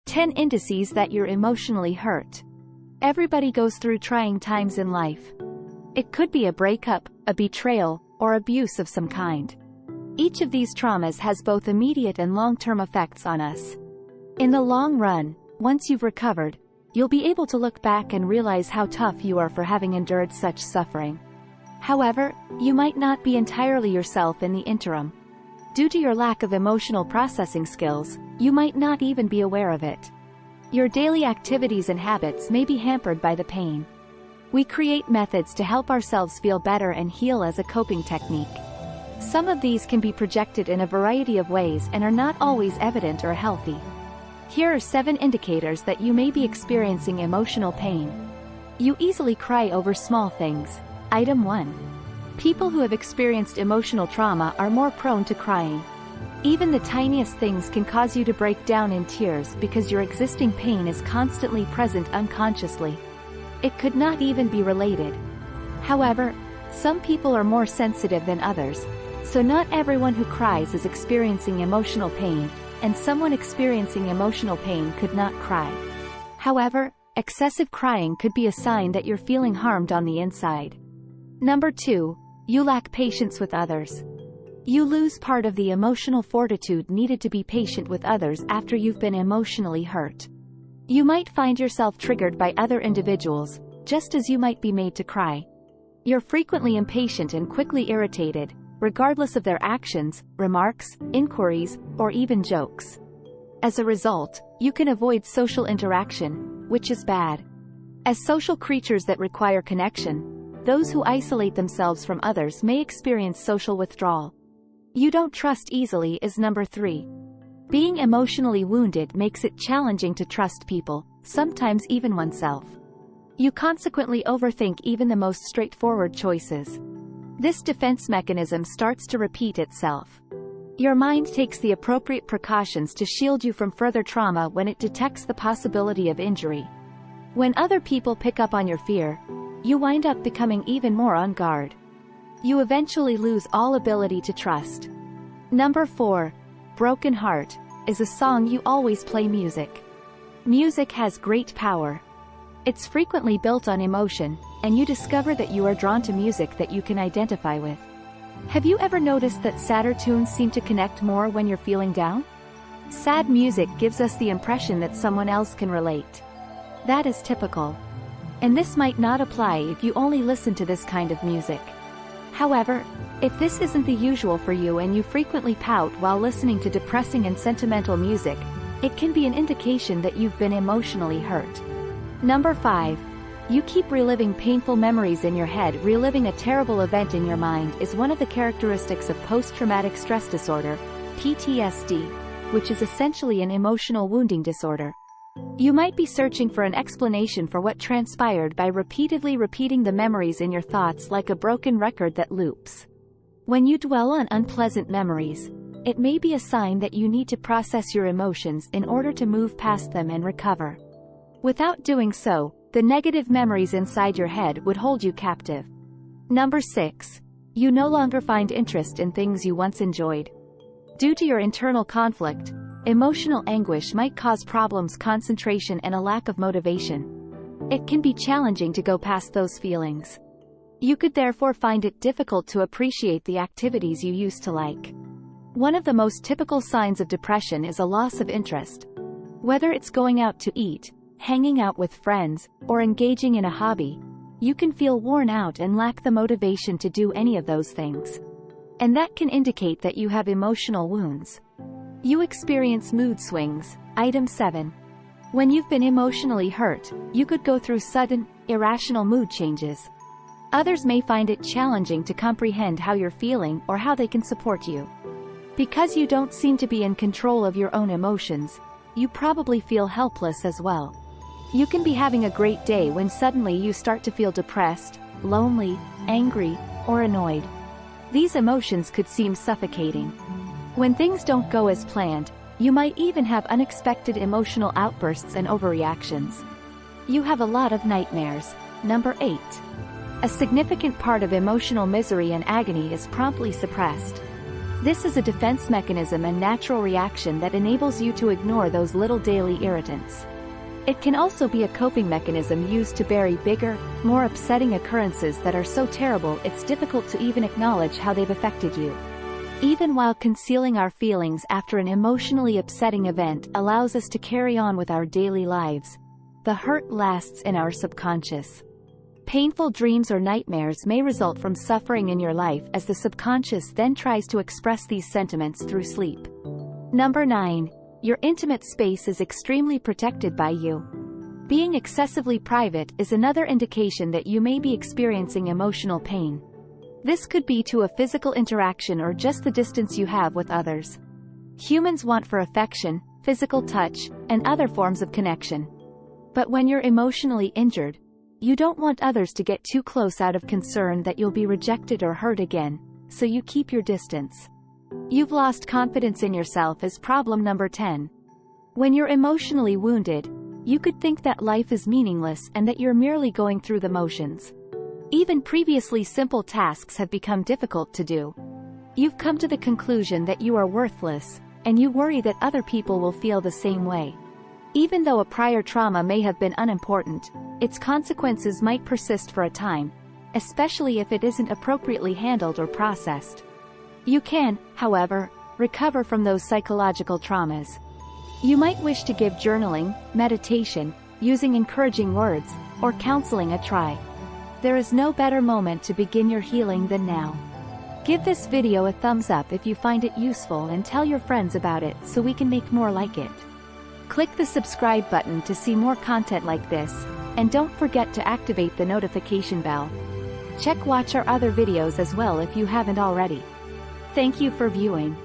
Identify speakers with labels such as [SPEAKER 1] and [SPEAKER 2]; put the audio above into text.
[SPEAKER 1] 10 indices that you're emotionally hurt. Everybody goes through trying times in life. It could be a breakup, a betrayal, or abuse of some kind. Each of these traumas has both immediate and long-term effects on us. In the long run, once you've recovered, you'll be able to look back and realize how tough you are for having endured such suffering. However, you might not be entirely yourself in the interim. Due to your lack of emotional processing skills, you might not even be aware of it. Your daily activities and habits may be hampered by the pain. We create methods to help ourselves feel better and heal as a coping technique. Some of these can be projected in a variety of ways and are not always evident or healthy. Here are 7 indicators that you may be experiencing emotional pain. You easily cry over small things. Item 1. People who have experienced emotional trauma are more prone to crying. Even the tiniest things can cause you to break down in tears because your existing pain is constantly present unconsciously. It could not even be related. However, some people are more sensitive than others, so not everyone who cries is experiencing emotional pain, and someone experiencing emotional pain could not cry. However, excessive crying could be a sign that you're feeling harmed on the inside. Number 2. You lack patience with others. You lose part of the emotional fortitude needed to be patient with others after you've been emotionally hurt. You might find yourself triggered by other individuals, just as you might be made to cry. You're frequently impatient and quickly irritated, regardless of their actions, remarks, inquiries, or even jokes. As a result, you can avoid social interaction, which is bad. As social creatures that require connection, those who isolate themselves from others may experience social withdrawal. You don't trust easily is number 3. Being emotionally wounded makes it challenging to trust people, sometimes even oneself. You consequently overthink even the most straightforward choices. This defense mechanism starts to repeat itself. Your mind takes the appropriate precautions to shield you from further trauma when it detects the possibility of injury. When other people pick up on your fear, you wind up becoming even more on guard. You eventually lose all ability to trust. Number 4. Broken Heart is a song you always play music. Music has great power. It's frequently built on emotion, and you discover that you are drawn to music that you can identify with. Have you ever noticed that sadder tunes seem to connect more when you're feeling down? Sad music gives us the impression that someone else can relate. That is typical. And this might not apply if you only listen to this kind of music. However, if this isn't the usual for you and you frequently pout while listening to depressing and sentimental music, it can be an indication that you've been emotionally hurt. Number 5. You keep reliving painful memories in your head. Reliving a terrible event in your mind is one of the characteristics of post-traumatic stress disorder, PTSD, which is essentially an emotional wounding disorder. You might be searching for an explanation for what transpired by repeatedly repeating the memories in your thoughts like a broken record that loops. When you dwell on unpleasant memories, it may be a sign that you need to process your emotions in order to move past them and recover. Without doing so, the negative memories inside your head would hold you captive. Number 6. You no longer find interest in things you once enjoyed. Due to your internal conflict, emotional anguish might cause problems, concentration, and a lack of motivation. It can be challenging to go past those feelings. You could therefore find it difficult to appreciate the activities you used to like. One of the most typical signs of depression is a loss of interest. Whether it's going out to eat, hanging out with friends, or engaging in a hobby, you can feel worn out and lack the motivation to do any of those things. And that can indicate that you have emotional wounds. You experience mood swings. Item 7. When you've been emotionally hurt, you could go through sudden, irrational mood changes. Others may find it challenging to comprehend how you're feeling or how they can support you. Because you don't seem to be in control of your own emotions, you probably feel helpless as well. You can be having a great day when suddenly you start to feel depressed, lonely, angry, or annoyed. These emotions could seem suffocating. When things don't go as planned, you might even have unexpected emotional outbursts and overreactions. You have a lot of nightmares. Number 8. A significant part of emotional misery and agony is promptly suppressed. This is a defense mechanism and natural reaction that enables you to ignore those little daily irritants. It can also be a coping mechanism used to bury bigger, more upsetting occurrences that are so terrible it's difficult to even acknowledge how they've affected you. Even while concealing our feelings after an emotionally upsetting event allows us to carry on with our daily lives, the hurt lasts in our subconscious. Painful dreams or nightmares may result from suffering in your life as the subconscious then tries to express these sentiments through sleep. Number 9. Your intimate space is extremely protected by you. Being excessively private is another indication that you may be experiencing emotional pain. This could be to a physical interaction or just the distance you have with others. Humans want for affection, physical touch, and other forms of connection. But when you're emotionally injured, you don't want others to get too close out of concern that you'll be rejected or hurt again, so you keep your distance. You've lost confidence in yourself is problem number 10. When you're emotionally wounded, you could think that life is meaningless and that you're merely going through the motions. Even previously simple tasks have become difficult to do. You've come to the conclusion that you are worthless, and you worry that other people will feel the same way. Even though a prior trauma may have been unimportant, its consequences might persist for a time, especially if it isn't appropriately handled or processed. You can, however, recover from those psychological traumas. You might wish to give journaling, meditation, using encouraging words, or counseling a try. There is no better moment to begin your healing than now. Give this video a thumbs up if you find it useful and tell your friends about it so we can make more like it. Click the subscribe button to see more content like this, and don't forget to activate the notification bell. Watch our other videos as well if you haven't already. Thank you for viewing.